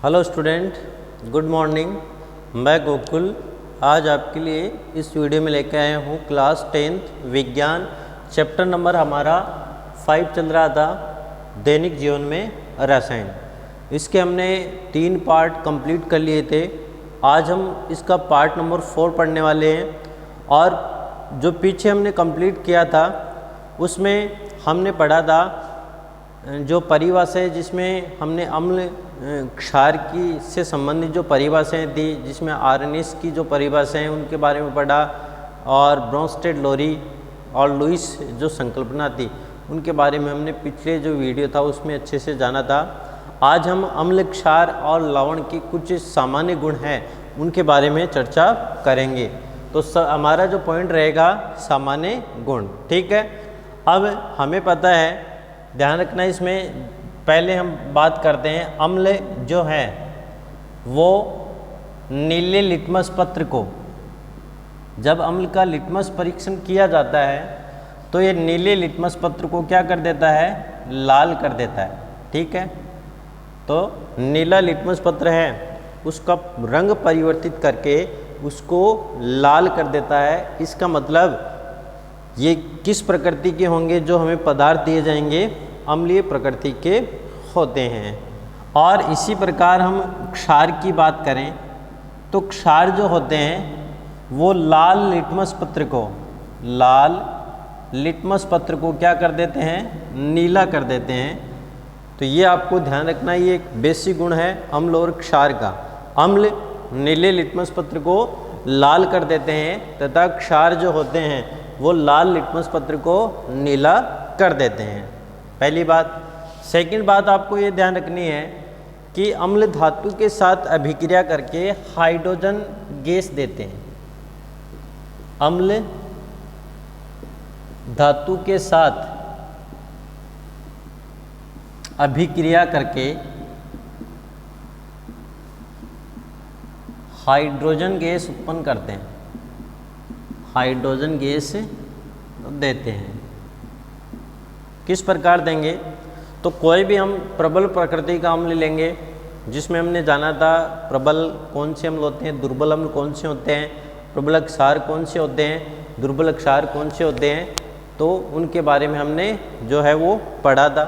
Hello student, good morning. मैं गोकुल आज आपके लिए इस वीडियो में लेकर आया हूँ क्लास 10th विज्ञान चैप्टर नंबर हमारा 5 चल रहा था, दैनिक जीवन में रसायन। इसके हमने 3 पार्ट कंप्लीट कर लिए थे। आज हम इसका पार्ट नंबर 4 पढ़ने वाले हैं। और जो पीछे हमने कंप्लीट किया था उसमें हमने पढ़ा था जो परिभाषा है, जिसमें हमने अम्ल क्षार की से संबंधित जो परिभाषाएँ थी, जिसमें आर्निस की जो परिभाषाएँ उनके बारे में पढ़ा, और ब्रोंस्टेड, लोरी और लुईस जो संकल्पना थी उनके बारे में हमने पिछले जो वीडियो था उसमें अच्छे से जाना था। आज हम अम्ल क्षार और लवण की कुछ सामान्य गुण हैं उनके बारे में चर्चा करेंगे। तो हमारा जो पॉइंट रहेगा सामान्य गुण, ठीक है। अब हमें पता है, ध्यान रखना इसमें, पहले हम बात करते हैं अम्ल जो है वो नीले लिटमस पत्र को, जब अम्ल का लिटमस परीक्षण किया जाता है तो ये नीले लिटमस पत्र को क्या कर देता है, लाल कर देता है, ठीक है। तो नीला लिटमस पत्र है उसका रंग परिवर्तित करके उसको लाल कर देता है। इसका मतलब ये किस प्रकृति के होंगे, जो हमें पदार्थ दिए जाएंगे अम्लीय प्रकृति के होते हैं। और इसी प्रकार हम क्षार की बात करें तो क्षार जो होते हैं वो लाल लिटमस पत्र को क्या कर देते हैं, नीला कर देते हैं। तो ये आपको ध्यान रखना, ये एक बेसिक गुण है अम्ल और क्षार का। अम्ल नीले लिटमस पत्र को लाल कर देते हैं तथा क्षार जो होते हैं वो लाल लिटमस पत्र को नीला कर देते हैं, पहली बात। सेकंड बात आपको ये ध्यान रखनी है कि अम्ल धातु के साथ अभिक्रिया करके हाइड्रोजन गैस देते हैं। अम्ल धातु के साथ अभिक्रिया करके हाइड्रोजन गैस उत्पन्न करते हैं, हाइड्रोजन गैस देते हैं। किस प्रकार देंगे, तो कोई भी हम प्रबल प्रकृति का अम्ल लेंगे, जिसमें हमने जाना था प्रबल कौन से अम्ल होते हैं, दुर्बल अम्ल कौन से होते हैं, प्रबल क्षार कौन से होते हैं, दुर्बल क्षार कौन से होते हैं, तो उनके बारे में हमने जो है वो पढ़ा था।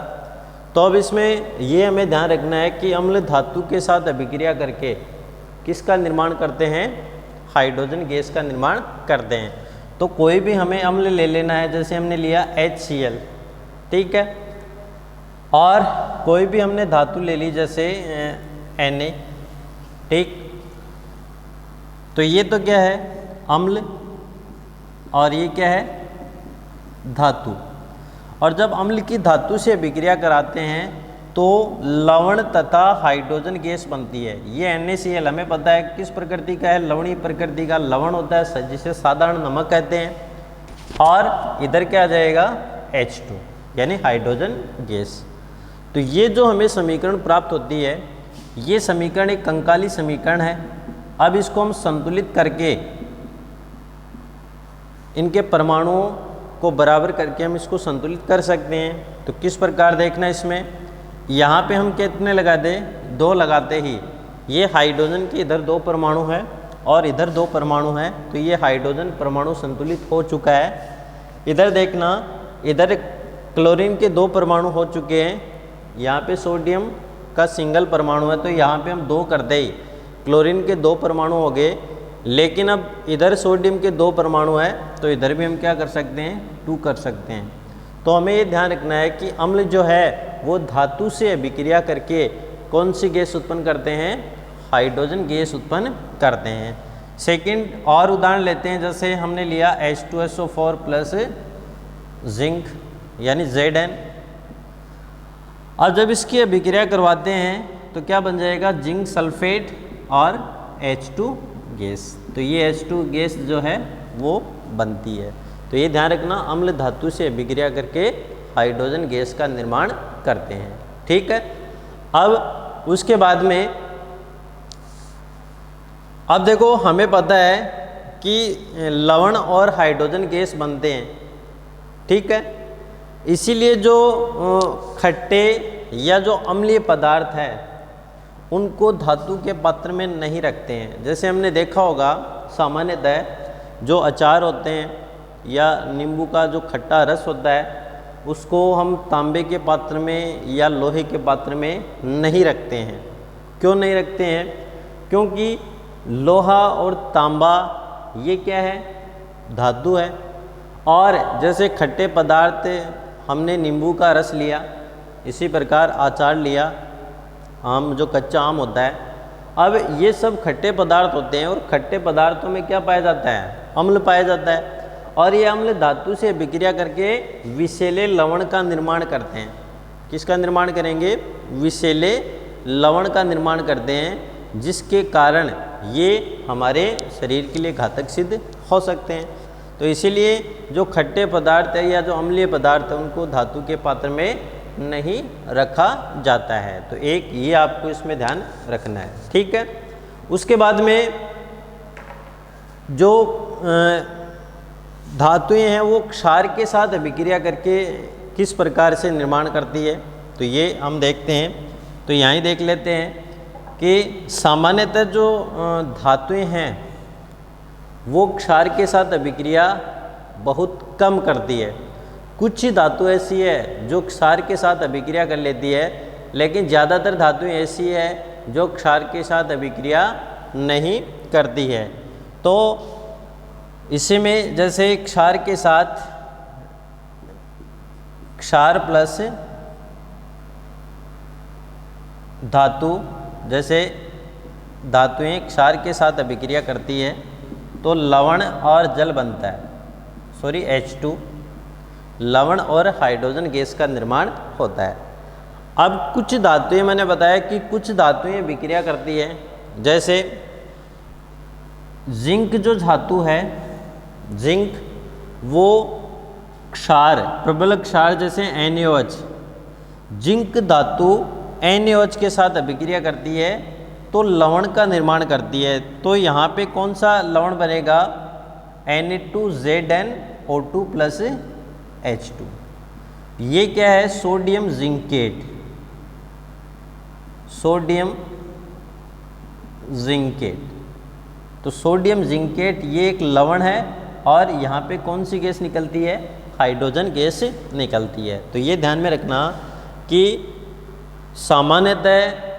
तो अब इसमें ये हमें ध्यान रखना है कि अम्ल धातु के साथ अभिक्रिया करके किसका निर्माण करते हैं, हाइड्रोजन गैस का निर्माण करते हैं। तो कोई भी हमें अम्ल ले लेना है, जैसे हमने लिया HCl, ठीक है, और कोई भी हमने धातु ले ली जैसे Na, ठीक। तो ये तो क्या है, अम्ल, और ये क्या है, धातु। और जब अम्ल की धातु से अभिक्रिया कराते हैं तो लवण तथा हाइड्रोजन गैस बनती है। ये NaCl हमें पता है किस प्रकृति का है, लवणीय प्रकृति का लवण होता है, जिसे साधारण नमक कहते हैं। और इधर क्या आ जाएगा, H2 यानी हाइड्रोजन गैस। तो ये जो हमें समीकरण प्राप्त होती है, ये समीकरण एक कंकाली समीकरण है। अब इसको हम संतुलित करके इनके परमाणुओं को बराबर करके हम इसको संतुलित कर सकते हैं। तो किस प्रकार देखना, इसमें यहाँ पे हम कितने लगा दें, 2 लगाते ही ये हाइड्रोजन के इधर 2 परमाणु है और इधर 2 परमाणु है, तो ये हाइड्रोजन परमाणु संतुलित हो चुका है। इधर देखना, इधर क्लोरीन के 2 परमाणु हो चुके हैं, यहाँ पे सोडियम का सिंगल परमाणु है, तो यहाँ पे हम 2 कर दें, क्लोरीन के 2 परमाणु हो गए। लेकिन अब इधर सोडियम के 2 परमाणु है, तो इधर भी हम क्या कर सकते हैं, 2 कर सकते हैं। तो हमें ये ध्यान रखना है कि अम्ल जो है वो धातु से अभिक्रिया करके कौन सी गैस उत्पन्न करते हैं, हाइड्रोजन गैस उत्पन्न करते हैं। सेकंड और उदाहरण लेते हैं, जैसे हमने लिया H2SO4 प्लस जिंक यानी Zn। अब जब इसकी अभिक्रिया करवाते हैं तो क्या बन जाएगा, जिंक सल्फेट और H2 गैस। तो ये H2 गैस जो है वो बनती है। तो ये ध्यान रखना, अम्ल धातु से अभिक्रिया करके हाइड्रोजन गैस का निर्माण करते हैं, ठीक है। अब उसके बाद में, अब देखो हमें पता है कि लवण और हाइड्रोजन गैस बनते हैं, ठीक है। इसीलिए जो खट्टे या जो अम्लीय पदार्थ है उनको धातु के पात्र में नहीं रखते हैं। जैसे हमने देखा होगा सामान्यतः जो अचार होते हैं या नींबू का जो खट्टा रस होता है उसको हम तांबे के पात्र में या लोहे के पात्र में नहीं रखते हैं। क्यों नहीं रखते हैं? क्योंकि लोहा और तांबा ये क्या है? धातु है। और जैसे खट्टे पदार्थ हमने नींबू का रस लिया, इसी प्रकार अचार लिया, आम जो कच्चा आम होता है, अब ये सब खट्टे पदार्थ होते हैं और खट्टे पदार्थों में क्या पाया जाता है? अम्ल पाया जाता है। और ये अम्ल धातु से अभिक्रिया करके विषैले लवण का निर्माण करते हैं। किसका निर्माण करेंगे? विषैले लवण का निर्माण करते हैं, जिसके कारण ये हमारे शरीर के लिए घातक सिद्ध हो सकते हैं। तो इसीलिए जो खट्टे पदार्थ है या जो अम्लीय पदार्थ है उनको धातु के पात्र में नहीं रखा जाता है। तो एक ये आपको इसमें ध्यान रखना है, ठीक है। उसके बाद में जो धातुएं हैं वो क्षार के साथ अभिक्रिया करके किस प्रकार से निर्माण करती है, तो ये हम देखते हैं। तो यहाँ ही देख लेते हैं कि सामान्यतः जो धातुएं हैं वो क्षार के साथ अभिक्रिया बहुत कम करती है। कुछ ही धातु ऐसी है जो क्षार के साथ अभिक्रिया कर लेती है, लेकिन ज़्यादातर धातुएं ऐसी है जो क्षार के साथ अभिक्रिया नहीं करती है। तो इसी में जैसे क्षार के साथ क्षार प्लस धातु, जैसे धातुएं क्षार के साथ अभिक्रिया करती है तो लवण और जल बनता है, H2, लवण और हाइड्रोजन गैस का निर्माण होता है। अब कुछ धातुएं, मैंने बताया कि कुछ धातुएं विक्रिया करती है। जैसे जिंक जो धातु है, जिंक वो क्षार, प्रबल क्षार जैसे NaOH, जिंक धातु NaOH के साथ अभिक्रिया करती है तो लवण का निर्माण करती है। तो यहाँ पे कौन सा लवण बनेगा? Na2ZnO2 plus H2। ये क्या है? Sodium zincate, sodium zincate. तो सोडियम जिंकेट ये एक लवण है और यहाँ पे कौन सी गैस निकलती है? हाइड्रोजन गैस निकलती है। तो ये ध्यान में रखना कि सामान्यतः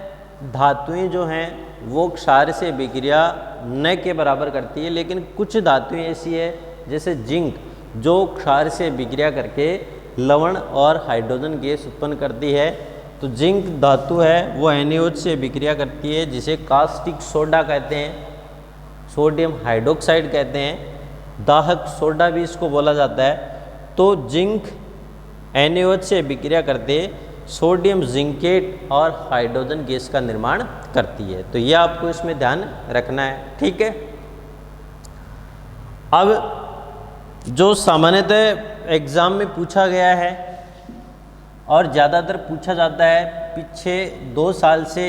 धातुएं जो हैं वो क्षार से अभिक्रिया न के बराबर करती है, लेकिन कुछ धातुएं ऐसी है जैसे जिंक जो क्षार से अभिक्रिया करके लवण और हाइड्रोजन गैस उत्पन्न करती है। तो जिंक धातु है वो NaOH से अभिक्रिया करती है, जिसे कास्टिक सोडा कहते हैं, सोडियम हाइड्रोक्साइड कहते हैं, दाहक सोडा भी इसको बोला जाता है। तो जिंक NaOH से अभिक्रिया करते सोडियम जिंकेट और हाइड्रोजन गैस का निर्माण करती है। तो ये आपको इसमें ध्यान रखना है, ठीक है। अब जो सामान्यतः एग्ज़ाम में पूछा गया है और ज़्यादातर पूछा जाता है, पीछे 2 साल से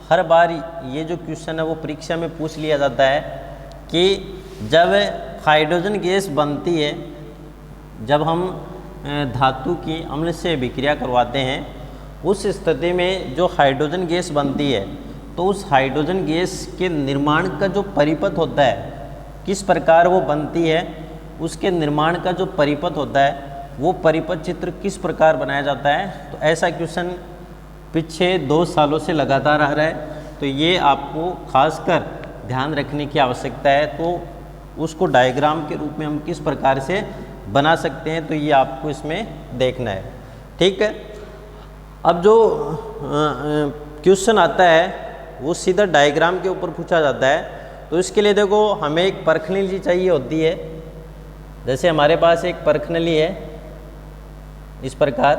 हर बार ये जो क्वेश्चन है वो परीक्षा में पूछ लिया जाता है कि जब हाइड्रोजन गैस बनती है, जब हम धातु की अम्ल से अभिक्रिया करवाते हैं, उस स्थिति में जो हाइड्रोजन गैस बनती है तो उस हाइड्रोजन गैस के निर्माण का जो परिपथ होता है, किस प्रकार वो बनती है, उसके निर्माण का जो परिपथ होता है वो परिपथ चित्र किस प्रकार बनाया जाता है। तो ऐसा क्वेश्चन पीछे 2 सालों से लगातार आ रहा है। तो ये आपको खासकर ध्यान रखने की आवश्यकता है। तो उसको डायग्राम के रूप में हम किस प्रकार से बना सकते हैं, तो ये आपको इसमें देखना है, ठीक है। अब जो क्वेश्चन आता है वो सीधा डायग्राम के ऊपर पूछा जाता है। तो इसके लिए देखो हमें एक परखनली चाहिए होती है। जैसे हमारे पास एक परखनली है इस प्रकार,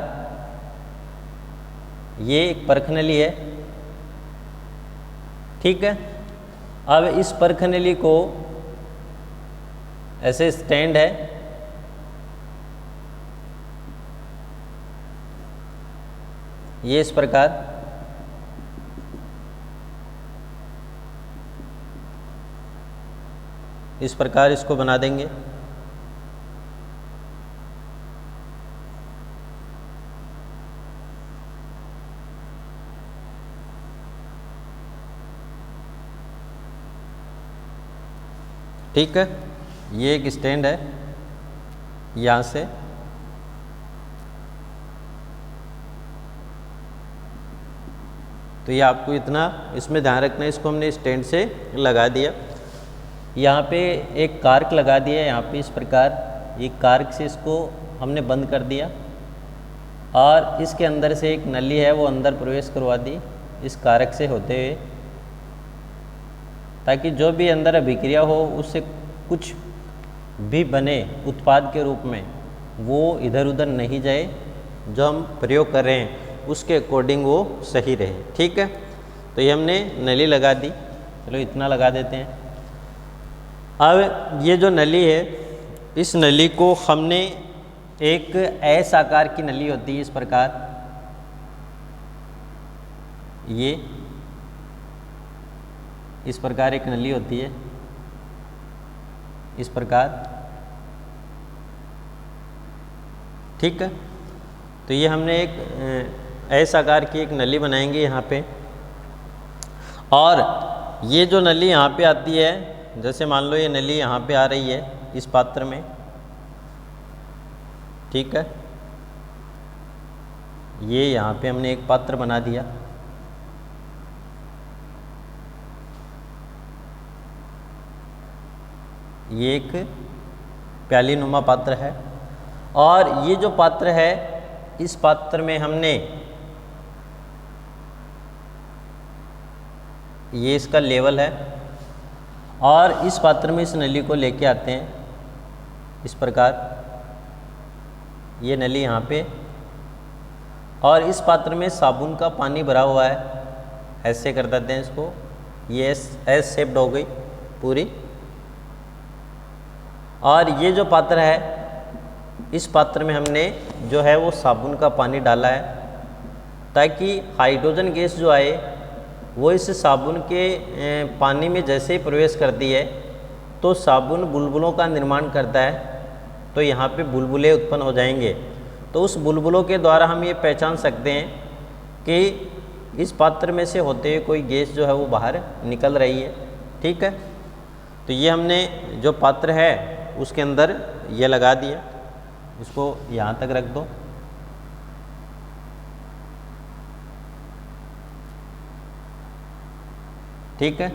ये एक परखनली है, ठीक है। अब इस परखनली को ऐसे स्टैंड है, ये इस प्रकार, इस प्रकार इसको बना देंगे। ठीक है, ये एक स्टैंड है यहाँ से तो ये आपको इतना इसमें ध्यान रखना है, इसको हमने स्टैंड से लगा दिया। यहाँ पे एक कार्क लगा दिया यहाँ पे इस प्रकार, ये कार्क से इसको हमने बंद कर दिया और इसके अंदर से एक नली है वो अंदर प्रवेश करवा दी इस कारक से होते हुए, ताकि जो भी अंदर अभिक्रिया हो उससे कुछ भी बने उत्पाद के रूप में वो इधर उधर नहीं जाए, जो हम प्रयोग कर रहे हैं उसके अकॉर्डिंग वो सही रहे। ठीक है, तो ये हमने नली लगा दी, चलो इतना लगा देते हैं। अब ये जो नली है इस नली को हमने एक एस आकार की नली होती है इस प्रकार, ये इस प्रकार एक नली होती है इस प्रकार। ठीक है, तो ये हमने एक एस आकार की एक नली बनाएंगे यहाँ पे, और ये जो नली यहाँ पे आती है, जैसे मान लो ये नली यहाँ पे आ रही है इस पात्र में, ठीक है, ये यहाँ पे हमने एक पात्र बना दिया। ये एक प्याली नुमा पात्र है और ये जो पात्र है इस पात्र में हमने ये इसका लेवल है और इस पात्र में इस नली को लेके आते हैं इस प्रकार, ये नली यहाँ पे, और इस पात्र में साबुन का पानी भरा हुआ है, ऐसे कर देते हैं इसको, ये एस शेप्ड हो गई पूरी। और ये जो पात्र है इस पात्र में हमने जो है वो साबुन का पानी डाला है, ताकि हाइड्रोजन गैस जो आए वो इस साबुन के पानी में जैसे ही प्रवेश करती है तो साबुन बुलबुलों का निर्माण करता है, तो यहाँ पे बुलबुले उत्पन्न हो जाएंगे। तो उस बुलबुलों के द्वारा हम ये पहचान सकते हैं कि इस पात्र में से होते हुए कोई गैस जो है वो बाहर निकल रही है। ठीक है, तो ये हमने जो पात्र है उसके अंदर ये लगा दिया, इसको यहाँ तक रख दो। ठीक है,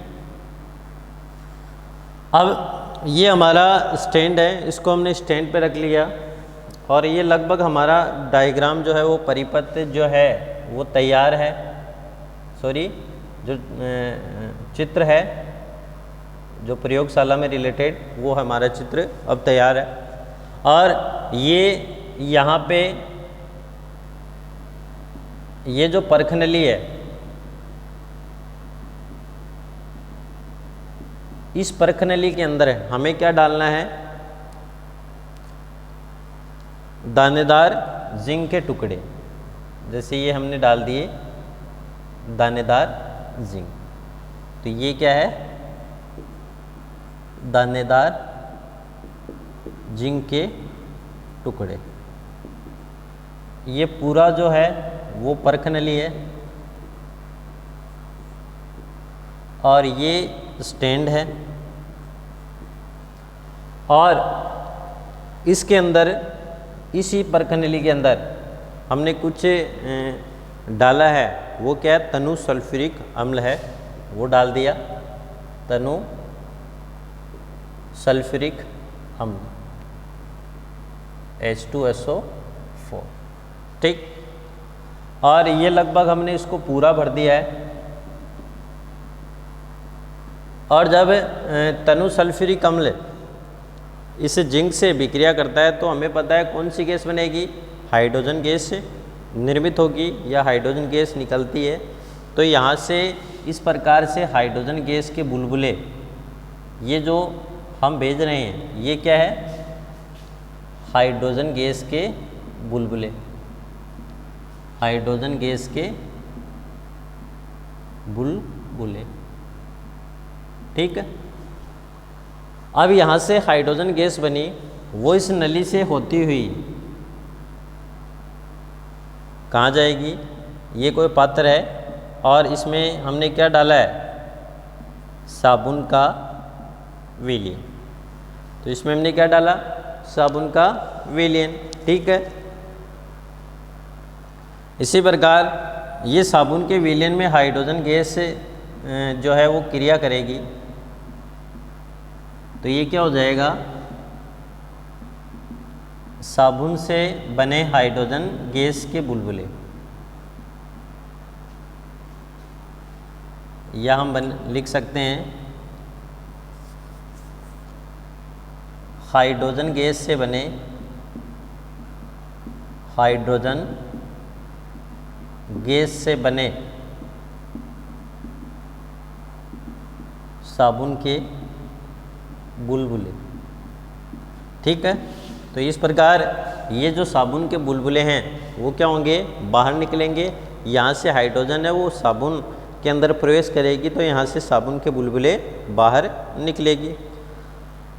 अब ये हमारा स्टैंड है, इसको हमने स्टैंड पे रख लिया और ये लगभग हमारा डायग्राम जो है वो परिपथ जो है वो तैयार है, सॉरी जो चित्र है जो प्रयोगशाला में रिलेटेड वो हमारा चित्र अब तैयार है। और ये यहाँ पे ये जो परख नली है, इस परख नली के अंदर हमें क्या डालना है, दानेदार जिंक के टुकड़े, जैसे ये हमने डाल दिए दानेदार जिंक, तो ये क्या है, दानेदार जिंक के टुकड़े। ये पूरा जो है वो परख नली है और ये स्टैंड है, और इसके अंदर इसी परख नली के अंदर हमने कुछ डाला है, वो क्या है, तनु सल्फ्यूरिक अम्ल है, वो डाल दिया, तनु सल्फ्यूरिक अम्ल H2SO4। ठीक, और ये लगभग हमने इसको पूरा भर दिया है। और जब तनु सल्फ्यूरिक अम्ल इस जिंक से विक्रिया करता है तो हमें पता है कौन सी गैस बनेगी, हाइड्रोजन गैस निर्मित होगी या हाइड्रोजन गैस निकलती है। तो यहाँ से इस प्रकार से हाइड्रोजन गैस के बुलबुले ये जो हम भेज रहे हैं ये क्या है, हाइड्रोजन गैस के बुलबुले, हाइड्रोजन गैस के बुलबुले। ठीक है, अब यहाँ से हाइड्रोजन गैस बनी, वो इस नली से होती हुई कहाँ जाएगी, ये कोई पात्र है और इसमें हमने क्या डाला है, साबुन का विलयन। तो इसमें हमने क्या डाला, साबुन का विलयन। ठीक है, इसी प्रकार ये साबुन के विलयन में हाइड्रोजन गैस जो है वो क्रिया करेगी, तो ये क्या हो जाएगा, साबुन से बने हाइड्रोजन गैस के बुलबुले, या हम लिख सकते हैं हाइड्रोजन गैस से बने हाइड्रोजन गैस से बने साबुन के बुलबुले। ठीक है, तो इस प्रकार ये जो साबुन के बुलबुले हैं वो क्या होंगे, बाहर निकलेंगे। यहाँ से हाइड्रोजन है वो साबुन के अंदर प्रवेश करेगी, तो यहाँ से साबुन के बुलबुले बाहर निकलेगी।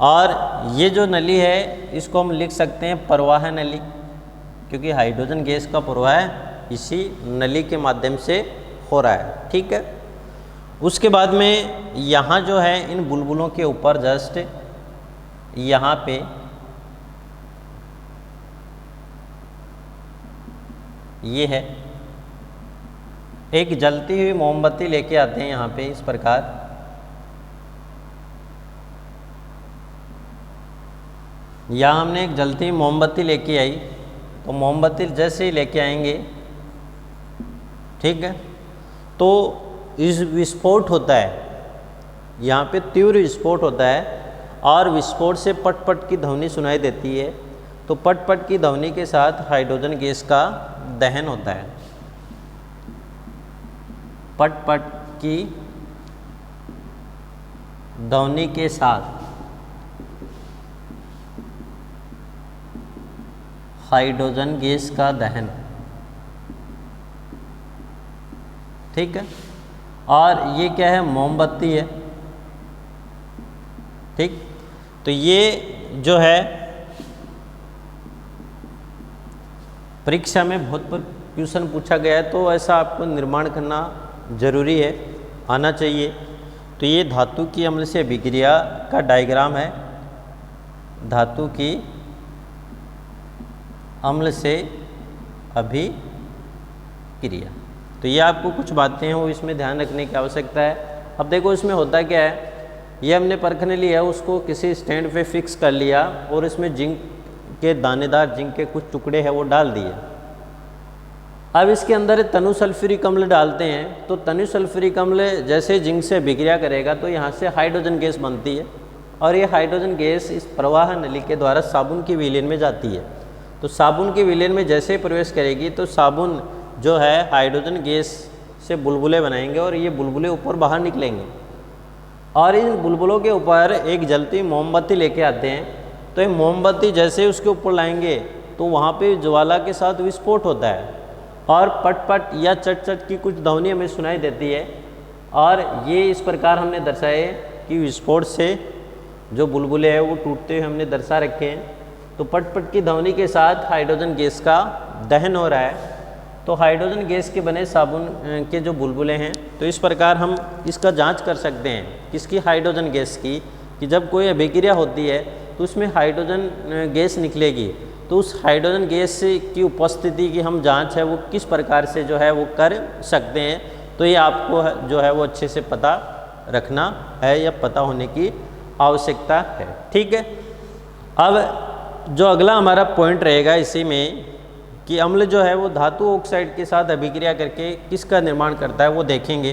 और ये जो नली है इसको हम लिख सकते हैं प्रवाह नली, क्योंकि हाइड्रोजन गैस का प्रवाह इसी नली के माध्यम से हो रहा है। ठीक है, उसके बाद में यहाँ जो है इन बुलबुलों के ऊपर जस्ट यहाँ पे ये है एक जलती हुई मोमबत्ती लेके आते हैं यहाँ पे, इस प्रकार यहाँ हमने एक जलती हुई मोमबत्ती लेके आई, तो मोमबत्ती जैसे ही लेके आएंगे, ठीक है, तो इस विस्फोट होता है, यहाँ पे तीव्र विस्फोट होता है और विस्फोट से पट पट की ध्वनि सुनाई देती है। तो पट पट की ध्वनि के साथ हाइड्रोजन गैस का दहन होता है। पट पट की ध्वनि के साथ हाइड्रोजन गैस का दहन। ठीक है, और ये क्या है, मोमबत्ती है। ठीक, तो ये जो है परीक्षा में बहुत क्वेश्चन पूछा गया है, तो ऐसा आपको निर्माण करना जरूरी है, आना चाहिए। तो ये धातु की अम्ल से अभिक्रिया का डायग्राम है, धातु की अम्ल से अभिक्रिया। तो ये आपको कुछ बातें हैं वो इसमें ध्यान रखने की आवश्यकता है। अब देखो इसमें होता क्या है, ये हमने परखने लिया, उसको किसी स्टैंड पे फिक्स कर लिया और इसमें जिंक के दानेदार जिंक के कुछ टुकड़े हैं वो डाल दिए। अब इसके अंदर तनु सल्फ्यूरिक अम्ल डालते हैं, तो तनु सल्फ्यूरिक अम्ल जैसे जिंक से अभिक्रिया करेगा तो यहाँ से हाइड्रोजन गैस बनती है, और ये हाइड्रोजन गैस इस प्रवाह नली के द्वारा साबुन की विलयन में जाती है। तो साबुन की विलयन में जैसे ही प्रवेश करेगी तो साबुन जो है हाइड्रोजन गैस से बुलबुले बनाएंगे और ये बुलबुले ऊपर बाहर निकलेंगे, और इन बुलबुलों के ऊपर एक जलती मोमबत्ती लेके आते हैं। तो ये मोमबत्ती जैसे ही उसके ऊपर लाएंगे तो वहाँ पे ज्वाला के साथ विस्फोट होता है और पट पट या चट चट की कुछ ध्वनि हमें सुनाई देती है। और ये इस प्रकार हमने दर्शाए कि विस्फोट से जो बुलबुले हैं वो टूटते हुए हमने दर्शा रखे हैं। तो पट पट की ध्वनि के साथ हाइड्रोजन गैस का दहन हो रहा है। तो हाइड्रोजन गैस के बने साबुन के जो बुलबुले हैं, तो इस प्रकार हम इसका जांच कर सकते हैं किसकी, हाइड्रोजन गैस की, कि जब कोई अभिक्रिया होती है तो उसमें हाइड्रोजन गैस निकलेगी। तो उस हाइड्रोजन गैस की उपस्थिति की हम जांच है वो किस प्रकार से जो है वो कर सकते हैं। तो ये आपको जो है वो अच्छे से पता रखना है या पता होने की आवश्यकता है। ठीक है, अब जो अगला हमारा पॉइंट रहेगा इसी में कि अम्ल जो है वो धातु ऑक्साइड के साथ अभिक्रिया करके किसका निर्माण करता है वो देखेंगे।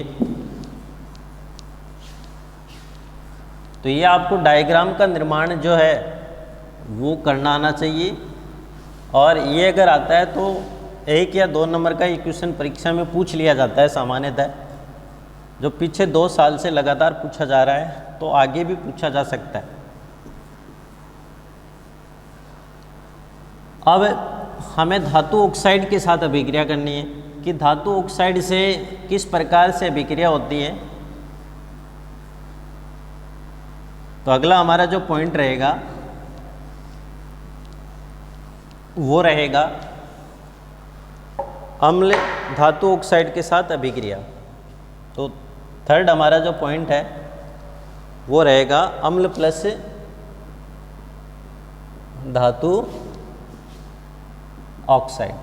तो ये आपको डायग्राम का निर्माण जो है वो करना आना चाहिए, और ये अगर आता है तो 1 या 2 नंबर का क्वेश्चन परीक्षा में पूछ लिया जाता है सामान्यतः, जो पीछे 2 साल से लगातार पूछा जा रहा है, तो आगे भी पूछा जा सकता है। अब हमें धातु ऑक्साइड के साथ अभिक्रिया करनी है कि धातु ऑक्साइड से किस प्रकार से अभिक्रिया होती है। तो अगला हमारा जो पॉइंट रहेगा वो रहेगा अम्ल धातु ऑक्साइड के साथ अभिक्रिया। तो थर्ड हमारा जो पॉइंट है वो रहेगा अम्ल प्लस धातु ऑक्साइड।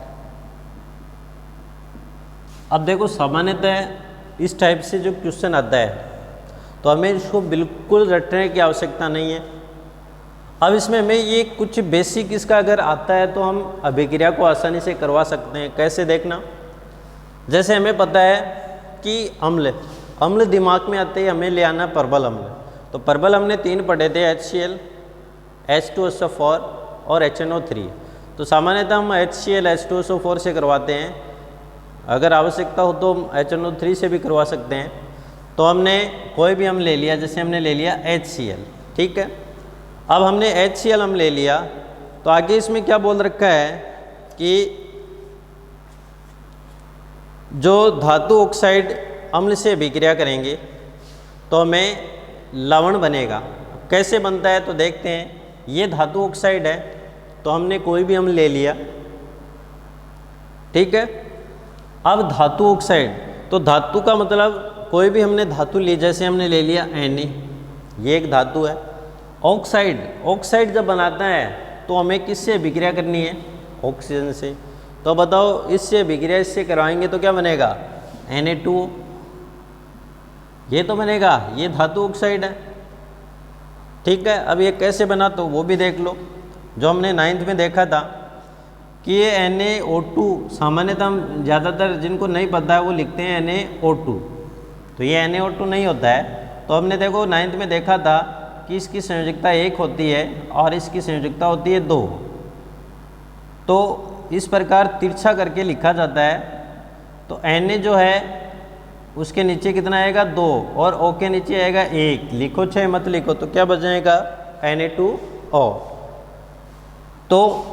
अब देखो सामान्यतः इस टाइप से जो क्वेश्चन आता है तो हमें इसको बिल्कुल रटने की आवश्यकता नहीं है। अब इसमें हमें ये कुछ बेसिक इसका अगर आता है तो हम अभिक्रिया को आसानी से करवा सकते हैं। कैसे देखना, जैसे हमें पता है कि अम्ल दिमाग में आते ही हमें ले आना प्रबल अम्ल। तो प्रबल हमने 3 पढ़े थे, HCl, H2SO4 और HNO3। तो सामान्यतः हम HCl H2SO4 से करवाते हैं, अगर आवश्यकता हो तो HNO3 से भी करवा सकते हैं। तो हमने कोई भी अम्ल ले लिया, जैसे हमने ले लिया HCl, ठीक है। अब हमने HCl अम्ल ले लिया तो आगे इसमें क्या बोल रखा है कि जो धातु ऑक्साइड अम्ल से अभिक्रिया करेंगे तो हमें लवण बनेगा। कैसे बनता है तो देखते हैं। ये धातु ऑक्साइड है तो हमने कोई भी अम्ल ले लिया, ठीक है। अब धातु ऑक्साइड, तो धातु का मतलब कोई भी हमने धातु ली, जैसे हमने ले लिया Na, ये एक धातु है। ऑक्साइड जब बनाता है तो हमें किससे अभिक्रिया करनी है? ऑक्सीजन से। तो बताओ इससे अभिक्रिया इससे करवाएंगे तो क्या बनेगा? Na2O, ये तो बनेगा, ये धातु ऑक्साइड है, ठीक है। अब ये कैसे बना तो वो भी देख लो। जो हमने 9th में देखा था कि ये NaO2, सामान्यतः हम ज़्यादातर जिनको नहीं पता है वो लिखते हैं NaO2, तो ये NaO2 नहीं होता है। तो हमने देखो 9th में देखा था कि इसकी संयोजकता 1 होती है और इसकी संयोजकता होती है 2। तो इस प्रकार तिरछा करके लिखा जाता है। तो Na जो है उसके नीचे कितना आएगा? 2, और O के नीचे आएगा 1। लिखो 6 मत लिखो, तो क्या बचेगा? Na2O। तो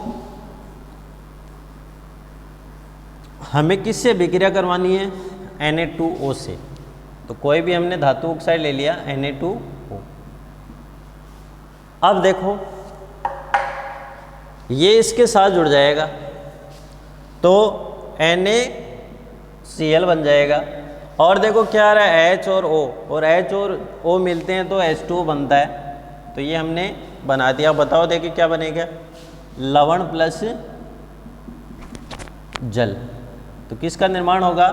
हमें किससे अभिक्रिया करवानी है? Na2O से। तो कोई भी हमने धातु ऑक्साइड ले लिया Na2O। अब देखो ये इसके साथ जुड़ जाएगा तो NaCl बन जाएगा। और देखो क्या आ रहा है? H और O, और H और O मिलते हैं तो H2O बनता है। तो ये हमने बना दिया। बताओ देखिए क्या बनेगा? लवण प्लस जल। तो किसका निर्माण होगा?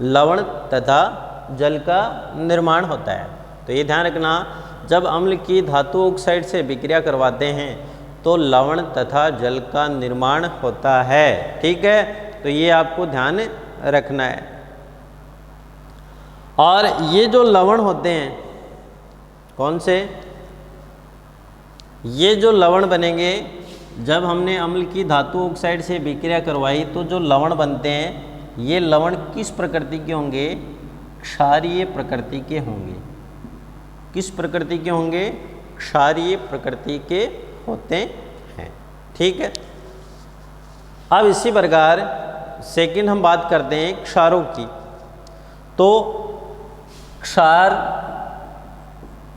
लवण तथा जल का निर्माण होता है। तो ये ध्यान रखना, जब अम्ल की धातु ऑक्साइड से अभिक्रिया करवाते हैं तो लवण तथा जल का निर्माण होता है, ठीक है। तो ये आपको ध्यान रखना है। और ये जो लवण होते हैं कौन से? ये जो लवण बनेंगे जब हमने अम्ल की धातु ऑक्साइड से अभिक्रिया करवाई तो जो लवण बनते हैं ये लवण किस प्रकृति के होंगे? क्षारीय प्रकृति के होंगे। किस प्रकृति के होंगे? क्षारीय प्रकृति के होते हैं, ठीक है। अब इसी प्रकार सेकंड हम बात करते हैं क्षारों की। तो क्षार,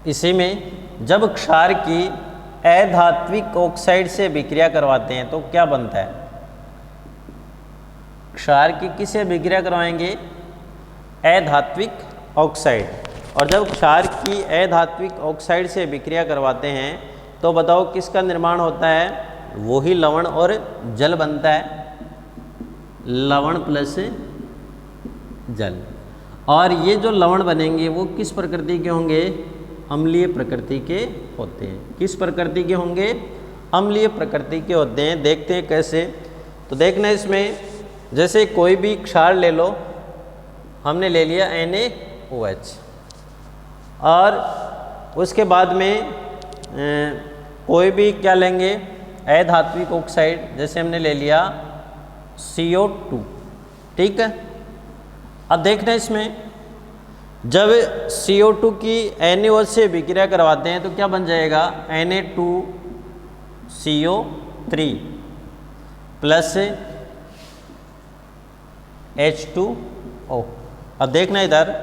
इसी में जब क्षार की अधात्विक ऑक्साइड से अभिक्रिया करवाते हैं तो क्या बनता है? क्षार की किससे अभिक्रिया करवाएंगे? अधात्विक ऑक्साइड। और जब क्षार की अधात्विक ऑक्साइड से अभिक्रिया करवाते हैं तो बताओ किसका निर्माण होता है? वही लवण और जल बनता है, लवण प्लस जल। और ये जो लवण बनेंगे वो किस प्रकृति के होंगे? अम्लीय प्रकृति के होते हैं। किस प्रकृति के होंगे? अम्लीय प्रकृति के होते हैं। देखते हैं कैसे। तो देखना इसमें, जैसे कोई भी क्षार ले लो, हमने ले लिया NaOH, और उसके बाद में कोई भी क्या लेंगे? अधात्विक ऑक्साइड, जैसे हमने ले लिया CO2, ठीक है। अब देखना इसमें, जब CO2 की NaOH से अभिक्रिया करवाते हैं तो क्या बन जाएगा? Na2CO3 plus H2O। अब देखना इधर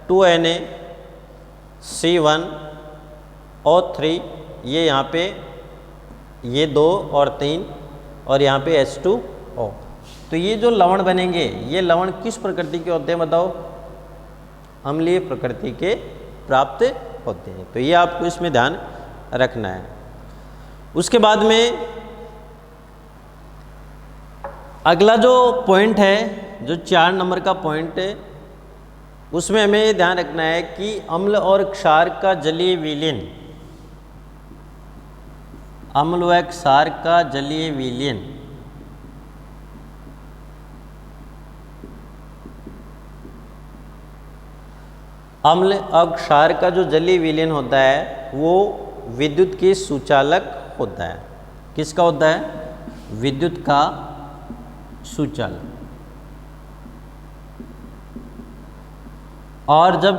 2NaC1O3, ये यहाँ पे ये 2 और 3, और यहाँ पे H2O। तो ये जो लवण बनेंगे ये लवण किस प्रकृति के होते हैं? बताओ। अम्लीय प्रकृति के प्राप्त होते हैं। तो ये आपको इसमें ध्यान रखना है। उसके बाद में अगला जो पॉइंट है, जो 4 नंबर का पॉइंट है, उसमें हमें ये ध्यान रखना है कि अम्ल और क्षार का जलीय विलयन, अम्ल व क्षार का जलीय विलयन अम्ल और क्षार का जो जलीय विलयन होता है वो विद्युत के सुचालक होता है। किसका होता है? विद्युत का सुचालक। और जब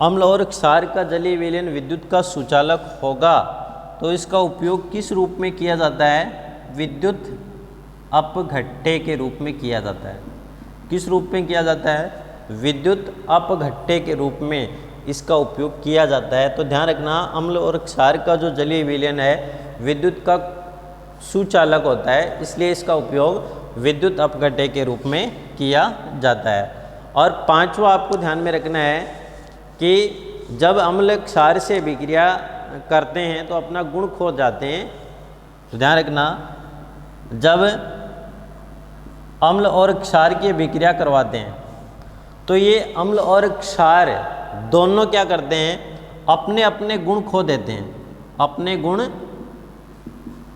अम्ल और क्षार का जलीय विलयन विद्युत का सुचालक होगा तो इसका उपयोग किस रूप में किया जाता है? विद्युत अपघट्य के रूप में किया जाता है। किस रूप में किया जाता है? विद्युत अपघट्य के रूप में इसका उपयोग किया जाता है। तो ध्यान रखना, अम्ल और क्षार का जो जलीय विलयन है विद्युत का सुचालक होता है, इसलिए इसका उपयोग विद्युत अपघट्य के रूप में किया जाता है। और पांचवा आपको ध्यान में रखना है कि जब अम्ल क्षार से विक्रिया करते हैं तो अपना गुण खो जाते हैं। तो ध्यान रखना, जब अम्ल और क्षार की विक्रिया करवाते हैं तो ये अम्ल और क्षार दोनों क्या करते हैं? अपने अपने गुण खो देते हैं, अपने गुण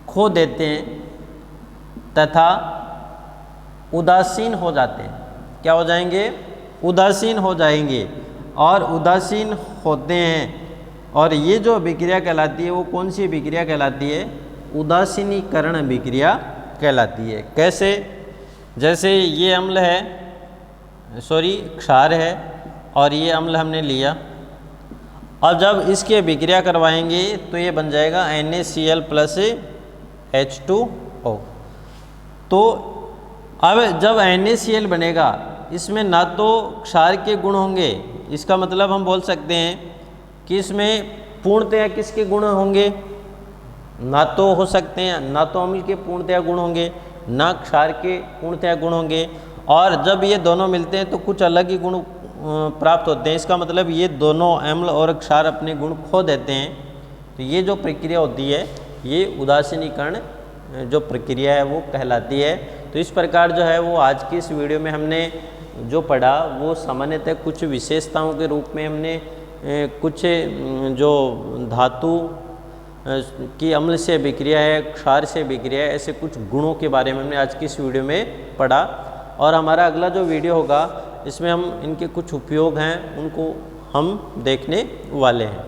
खो देते हैं तथा उदासीन हो जाते हैं। क्या हो जाएंगे? उदासीन हो जाएंगे। और उदासीन होते हैं और ये जो विक्रिया कहलाती है वो कौन सी विक्रिया कहलाती है? उदासीनीकरण विक्रिया कहलाती है। कैसे? जैसे ये अम्ल है, क्षार है और ये अम्ल हमने लिया। अब जब इसके विक्रिया करवाएंगे तो ये बन जाएगा NaCl प्लस H2O। तो अब जब NaCl बनेगा इसमें ना तो क्षार के गुण होंगे, इसका मतलब हम बोल सकते हैं कि इसमें पूर्णतया किसके गुण होंगे? ना तो हो सकते हैं, ना तो अम्ल के पूर्णतया गुण होंगे, ना क्षार के पूर्णतया गुण होंगे। और जब ये दोनों मिलते हैं तो कुछ अलग ही गुण प्राप्त होते हैं। इसका मतलब ये दोनों अम्ल और क्षार अपने गुण खो देते हैं। तो ये जो प्रक्रिया होती है ये उदासीनीकरण जो प्रक्रिया है वो कहलाती है। तो इस प्रकार जो है वो आज की इस वीडियो में हमने जो पढ़ा वो सामान्यतः कुछ विशेषताओं के रूप में हमने कुछ जो धातु की अम्ल से विक्रिया है, क्षार से विक्रिया है, ऐसे कुछ गुणों के बारे में हमने आज की इस वीडियो में पढ़ा। और हमारा अगला जो वीडियो होगा इसमें हम इनके कुछ उपयोग हैं उनको हम देखने वाले हैं।